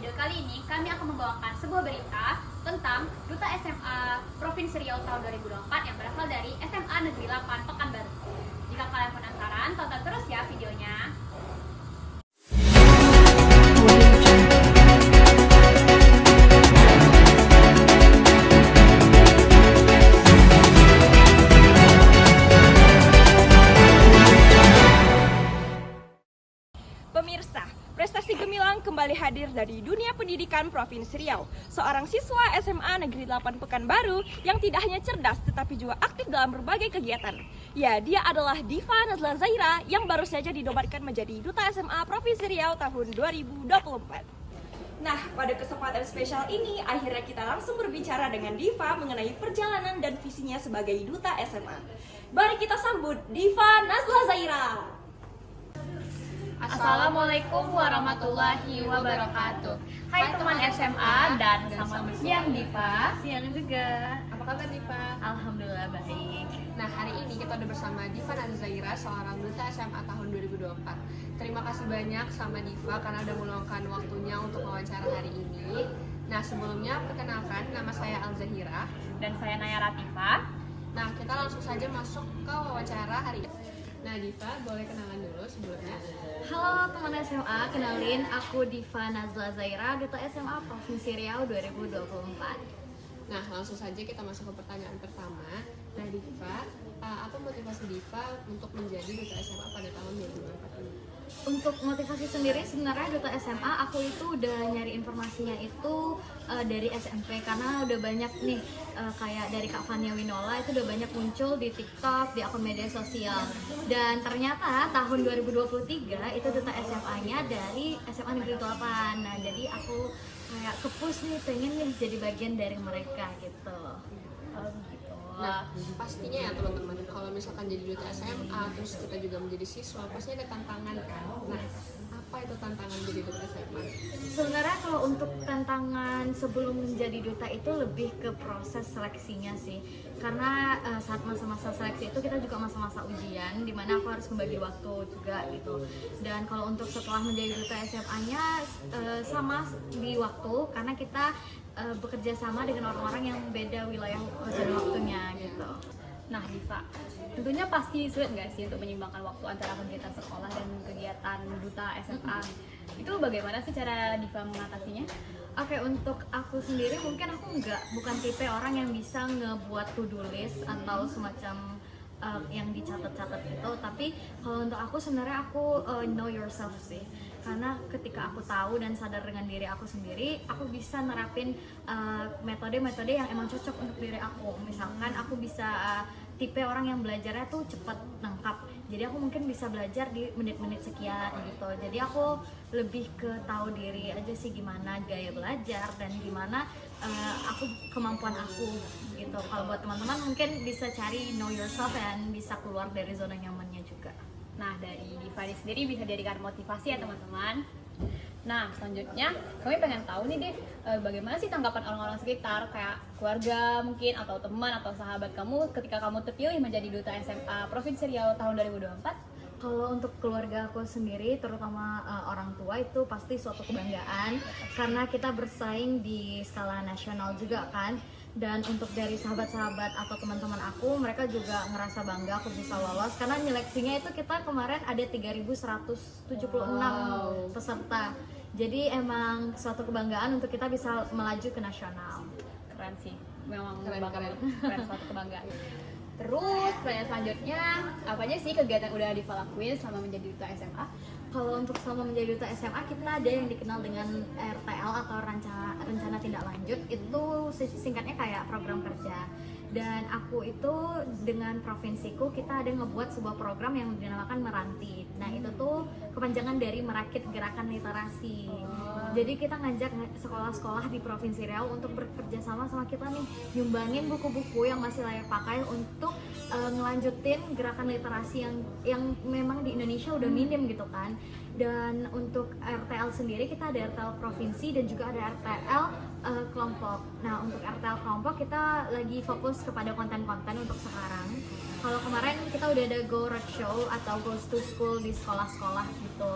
video kali ini kami akan membawakan sebuah berita tentang Duta SMA Provinsi Riau tahun 2024 yang berasal dari SMA Negeri 8 Pekanbaru. Jika kalian penasaran, tonton terus ya videonya. Pemirsa, prestasi gemilang kembali hadir dari dunia pendidikan Provinsi Riau. Seorang siswa SMA Negeri 8 Pekanbaru yang tidak hanya cerdas tetapi juga aktif dalam berbagai kegiatan. Ya, dia adalah Diva Nazla Zaira yang baru saja dinobatkan menjadi Duta SMA Provinsi Riau tahun 2024. Nah, pada kesempatan spesial ini, akhirnya kita langsung berbicara dengan Diva mengenai perjalanan dan visinya sebagai Duta SMA. Mari kita sambut Diva Nazla Zaira. Assalamualaikum warahmatullahi wabarakatuh. Hai teman SMA dan selamat siang Diva. Siang juga. Apa kabar Diva? Alhamdulillah baik. Nah, hari ini kita udah bersama Diva Nazla Zaira, seorang duta SMA tahun 2024. Terima kasih banyak sama Diva karena udah meluangkan waktunya untuk wawancara hari ini. Nah, sebelumnya perkenalkan, nama saya Al-Zahira. Dan saya Naya Ratifa. Nah, kita langsung saja masuk ke wawancara hari ini. Nah, Diva, boleh kenalan dulu sebelumnya? Halo teman SMA, kenalin aku Diva Nazla Zaira, Duta SMA Provinsi Riau 2024. Nah, langsung saja kita masuk ke pertanyaan pertama. Nah, Diva, apa motivasi Diva untuk menjadi duta SMA pada tahun 2024 ini? Untuk motivasi sendiri sebenarnya Duta SMA aku itu udah nyari informasinya itu dari SMP karena udah banyak nih kayak dari Kak Fania Winola itu udah banyak muncul di TikTok, di akun media sosial. Dan ternyata tahun 2023 itu Duta SMA-nya dari SMA Negeri 8. Nah, jadi aku kayak kepus nih pengen nih jadi bagian dari mereka gitu. Gitu. Nah, pastinya ya teman-teman, kalau misalkan jadi duta SMA, terus kita juga menjadi siswa, pasti ada tantangan kan? Nah, apa itu tantangan jadi duta SMA? Sebenarnya kalau untuk tantangan sebelum menjadi duta itu lebih ke proses seleksinya sih. Karena saat masa-masa seleksi itu kita juga masa-masa ujian dimana aku harus membagi waktu juga gitu. Dan kalau untuk setelah menjadi duta SMA-nya sama di waktu karena kita bekerja sama dengan orang-orang yang beda wilayah zona waktunya gitu. Nah Diva, tentunya pasti sulit nggak sih untuk menyimbangkan waktu antara kegiatan sekolah dan kegiatan Duta SMA? Itu bagaimana sih cara Diva mengatasinya? Oke, untuk aku sendiri mungkin aku bukan tipe orang yang bisa ngebuat to-do list atau semacam yang dicatat-catat gitu. Tapi kalau untuk aku sebenarnya aku know yourself sih. Karena ketika aku tahu dan sadar dengan diri aku sendiri, aku bisa nerapin metode-metode yang emang cocok untuk diri aku. Misalkan aku bisa tipe orang yang belajarnya tuh cepat nangkap. Jadi aku mungkin bisa belajar di menit-menit sekian gitu. Jadi aku lebih ke tahu diri aja sih gimana gaya belajar dan gimana kemampuan aku gitu. Kalau buat teman-teman mungkin bisa cari know yourself dan bisa keluar dari zona nyamannya juga. Nah, dari Diva ini sendiri bisa dijadikan motivasi ya teman-teman. Nah, selanjutnya kami pengen tahu nih Div, bagaimana sih tanggapan orang-orang sekitar kayak keluarga mungkin atau teman atau sahabat kamu ketika kamu terpilih menjadi Duta SMA Provinsi Riau tahun 2024? Kalau untuk keluarga aku sendiri, terutama orang tua itu pasti suatu kebanggaan karena kita bersaing di skala nasional juga kan. Dan untuk dari sahabat-sahabat atau teman-teman aku, mereka juga ngerasa bangga aku bisa lolos karena nyeleksinya itu kita kemarin ada 3.176 peserta. Jadi emang suatu kebanggaan untuk kita bisa melaju ke nasional. Keren sih, memang Keren. keren suatu kebanggaan. Terus pertanyaan selanjutnya, apa aja sih kegiatan udah Diva lakuin selama menjadi Duta SMA? Kalau untuk selama menjadi Duta SMA kita ada yang dikenal dengan RTL atau rencana tindak lanjut. Itu singkatnya kayak program kerja. Dan aku itu dengan provinsiku kita ada ngebuat sebuah program yang dinamakan Meranti. Nah itu tuh kepanjangan dari Merakit Gerakan Literasi. Jadi kita ngajak sekolah-sekolah di Provinsi Riau untuk bekerja sama kita nih, nyumbangin buku-buku yang masih layak pakai untuk ngelanjutin gerakan literasi yang memang di Indonesia udah minim gitu kan. Dan untuk RTL sendiri kita ada RTL provinsi dan juga ada RTL kelompok. Nah untuk RTL kelompok kita lagi fokus kepada konten-konten untuk sekarang. Kalau kemarin kita udah ada Go Roadshow atau Goes to School di sekolah-sekolah gitu.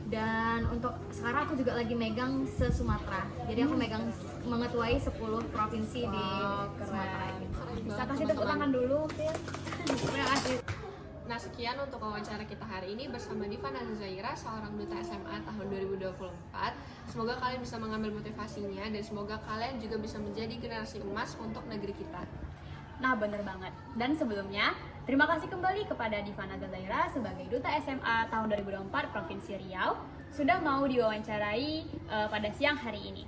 Dan untuk sekarang aku juga lagi megang se-Sumatera. Jadi aku mengetuai 10 provinsi di Sumatera gitu. Bisa kasih tepuk tangan dulu, Phil. Terima kasih. Nah, sekian untuk wawancara kita hari ini bersama Diva Zaira, seorang duta SMA tahun 2024. Semoga kalian bisa mengambil motivasinya dan semoga kalian juga bisa menjadi generasi emas untuk negeri kita. Nah, bener banget. Dan sebelumnya, terima kasih kembali kepada Diva Zaira sebagai Duta SMA tahun 2024 Provinsi Riau sudah mau diwawancarai pada siang hari ini.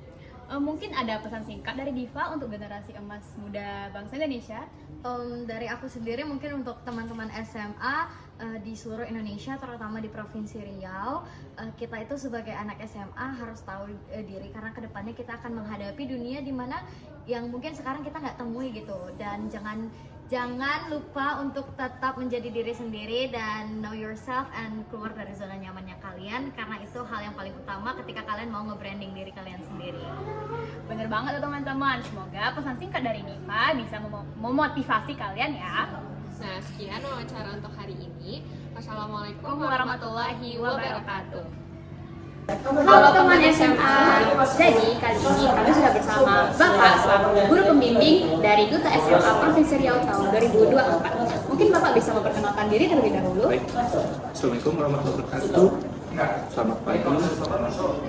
Mungkin ada pesan singkat dari Diva untuk generasi emas muda bangsa Indonesia. Dari aku sendiri mungkin untuk teman-teman SMA di seluruh Indonesia, terutama di Provinsi Riau, kita itu sebagai anak SMA harus tahu diri karena kedepannya kita akan menghadapi dunia di mana yang mungkin sekarang kita nggak temui gitu. Dan jangan lupa untuk tetap menjadi diri sendiri dan know yourself and keluar dari zona nyamannya kalian, karena itu hal yang paling utama ketika kalian mau nge-branding diri kalian sendiri. Bener banget tuh teman-teman. Semoga pesan singkat dari Diva bisa memotivasi kalian ya. Nah, sekian wawancara untuk hari ini. Wassalamualaikum Warahmatullahi wabarakatuh. Halo teman SMA. Jadi kali ini kami sudah bersama Bapak selaku guru pembimbing dari Duta SMA Provinsi Riau tahun 2024. Mungkin Bapak bisa memperkenalkan diri terlebih dahulu. Baik, Assalamualaikum warahmatullahi wabarakatuh. Selamat pagi,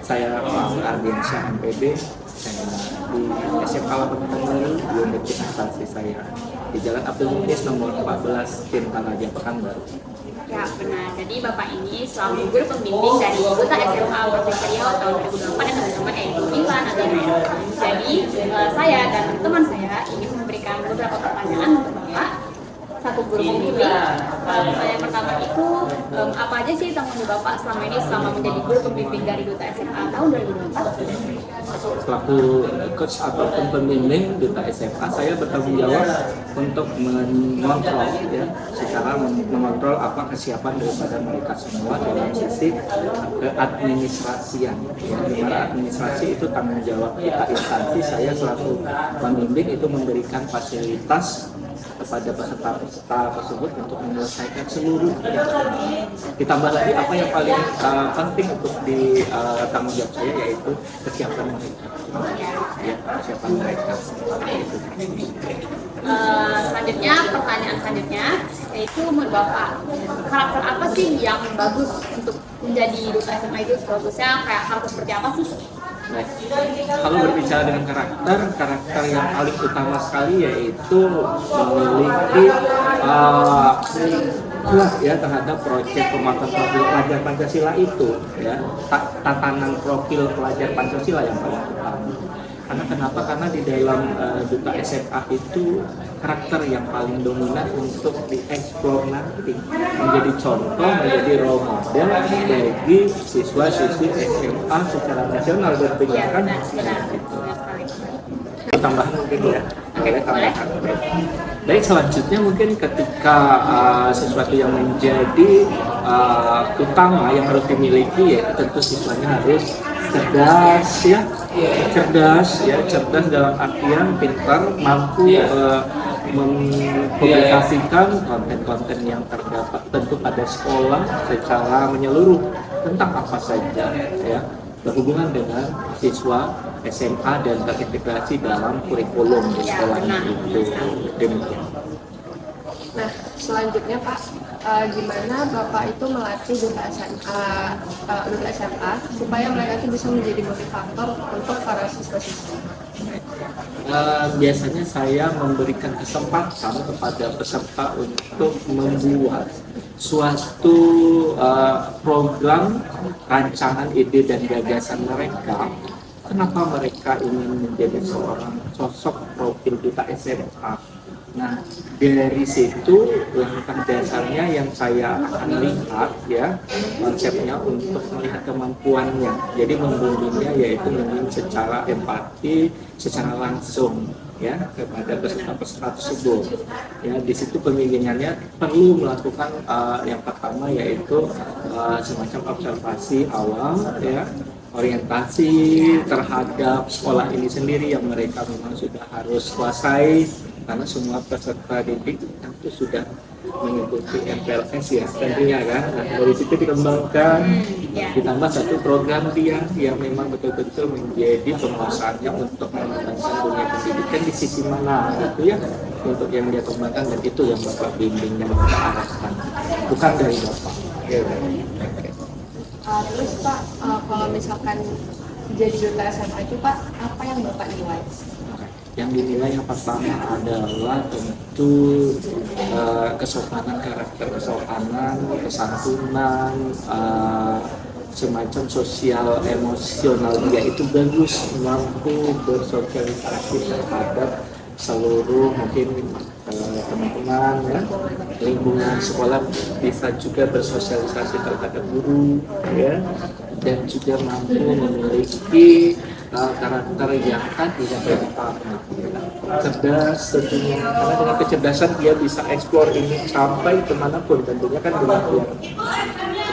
saya Pak Ardiansyah MPD. Saya di SMA Lapangan Baru, unit instansi saya di Jalan Abdul Mukhlis nomor 14, Tirta Raja Pekanbaru. Ya benar, jadi Bapak ini selalu guru pembimbing dari Duta SMA Provinsi Riau tahun 2024 yang teman-teman yaitu Diva Zaira. Jadi saya dan teman saya ingin memberikan beberapa pertanyaan untuk Bapak. Satu guru pembimbing. Pertanyaan pertama itu apa aja sih tanggung jawab Bapak selama ini selama menjadi guru pembimbing dari Duta SMA tahun 2024? Selaku coach ataupun pembimbing Duta SMA, saya bertanggung jawab untuk mengontrol ya, secara mengontrol apa kesiapan daripada mereka semua dalam sisi keadministrasian. Ya, di mana administrasi itu tanggung jawab kita instansi. Saya selaku pembimbing itu memberikan fasilitas kepada peserta tersebut untuk menyelesaikan seluruh. Ditambah lagi apa yang paling penting untuk di tanggung jawab saya, yaitu kesiapan mereka. Ya, kesiapan mereka. Selanjutnya, pertanyaan selanjutnya yaitu menurut Bapak, karakter apa sih yang bagus untuk menjadi Duta SMA itu? Bagusnya kayak karakter seperti apa sih? Baik. Kalau berbicara dengan karakter yang paling utama sekali yaitu memiliki kuat ya terhadap proyek pemantauan profil pelajar Pancasila itu ya, tatanan profil pelajar Pancasila yang paling utama. Karena kenapa? Karena di dalam Duta SMA itu karakter yang paling dominan untuk dieksplor nanti, menjadi contoh, menjadi role model bagi siswa-siswi SMA secara nasional dan pendidikan. Tambahan mungkin ya, tambahan. Baik, selanjutnya mungkin ketika sesuatu yang menjadi utama yang harus dimiliki, ya tentu siswanya harus cerdas dalam artian pintar, mampu mempublikasikan konten-konten yang terdapat tentu pada sekolah secara menyeluruh tentang apa saja ya berhubungan dengan siswa SMA dan terintegrasi dalam kurikulum di sekolahnya itu. Demikian. Nah, selanjutnya Pak, gimana Bapak itu melatih duta SMA supaya mereka itu bisa menjadi motivator untuk para siswa-siswa? Biasanya saya memberikan kesempatan kepada peserta untuk membuat suatu program, rancangan, ide dan gagasan mereka. Kenapa mereka ingin menjadi seorang sosok profil duta SMA? Nah, dari situ langkah dasarnya yang saya akan lihat ya, konsepnya untuk melihat kemampuannya. Jadi membimbingnya yaitu membimbing secara empati, secara langsung ya kepada peserta-peserta tersebut. Ya, di situ pembimbingannya perlu melakukan yang pertama yaitu semacam observasi awal ya, orientasi terhadap sekolah ini sendiri yang mereka memang sudah harus kuasai karena semua peserta didik itu sudah mengikuti MPLS ya tentunya kan. Nah, dari situ dikembangkan, ditambah satu program dia yang memang betul-betul menjadi penguasanya untuk mengembangkan dunia pendidikan di sisi mana gitu ya, untuk yang dia kembangkan, dan itu yang Bapak bimbing, yang Bapak arahkan, bukan dari Bapak. Terus Pak, kalau misalkan jadi duta SMA itu Pak, apa yang Bapak nilai? Yang dinilai yang pertama adalah tentu kesopanan, karakter kesopanan, kesantunan, semacam sosial emosional dia itu bagus, mampu bersosialisasi terhadap seluruh mungkin teman-teman ya, lingkungan sekolah, bisa juga bersosialisasi terhadap guru ya, dan juga mampu memiliki karakter yang tadi yang pertama cerdas tentunya, karena dengan kecerdasan dia bisa eksplor ini sampai kemanapun tentunya kan demikian.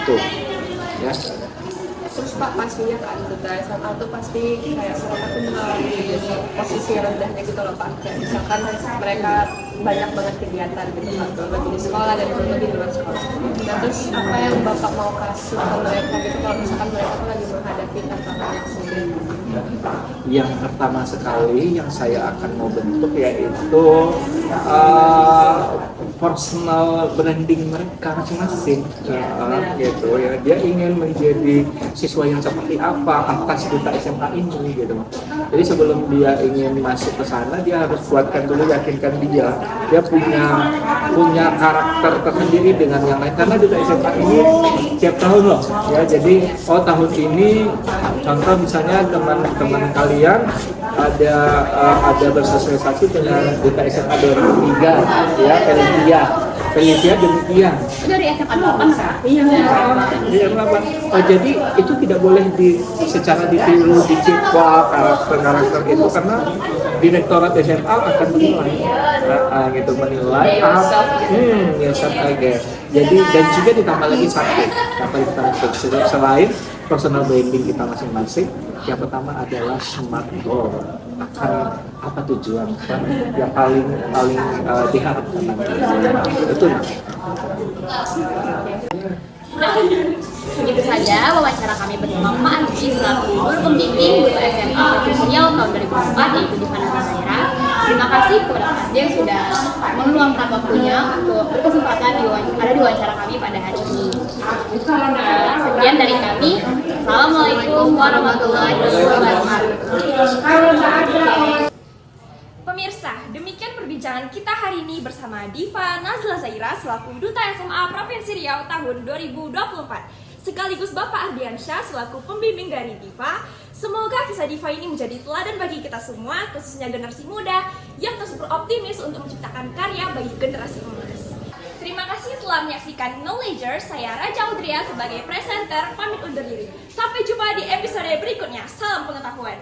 Betul ya. Terus Pak, pastinya kan duta SMA itu pasti kayak mereka tuh mengalami posisi rendahnya gitu loh Pak. Kayak misalkan mereka banyak banget kegiatan gitu Pak, berbagi di sekolah dan berbagi di luar sekolah. Nah terus apa yang Bapak mau kasih ke mereka gitu kalau misalkan mereka tuh lagi menghadapi tantangan yang sulit? Yang pertama sekali yang saya akan mau bentuk yaitu personal branding mereka masing-masing, gitu ya. Dia ingin menjadi siswa yang seperti apa atas duta SMA ini gitu. Jadi sebelum dia ingin masuk ke sana, dia harus buatkan dulu, yakinkan dia punya karakter tersendiri dengan yang lain, karena duta SMA ini tiap tahun loh ya. Jadi tahun ini contoh misalnya teman-teman kalian ada bersosialisasi dengan duta SMA 2003 ya, Felicia demikian. Dari SMA 8 Iya, jadi itu tidak boleh secara ditiru, dicipta karakter itu, karena Direktorat SMA akan menilai, Jadi dan juga ditambah lagi satu, selain personal branding kita masing-masing, yang pertama adalah smart goal. Apa tujuan kan yang paling diharapkan nanti. Betul. Begitu saja wawancara kami bersama Pak Arji selaku guru pembimbing duta SMA Provinsi Riau tahun 2004, yaitu Diva Zaira. Terima kasih kepada Pak Arji yang sudah meluangkan waktunya untuk berkesempatan ada di wawancara kami pada hari ini. Sekian dari kami. Assalamualaikum warahmatullahi wabarakatuh. Pemirsa, demikian perbincangan kita hari ini bersama Diva Zaira selaku Duta SMA Provinsi Riau tahun 2024. Sekaligus Bapak Ardiansyah selaku pembimbing dari Diva. Semoga kisah Diva ini menjadi teladan bagi kita semua, khususnya generasi muda yang terus beroptimis untuk menciptakan karya bagi generasi emas. Terima kasih telah menyaksikan Knowledger. Saya Raja Audria sebagai presenter pamit undur diri. Sampai jumpa di episode berikutnya. Salam pengetahuan.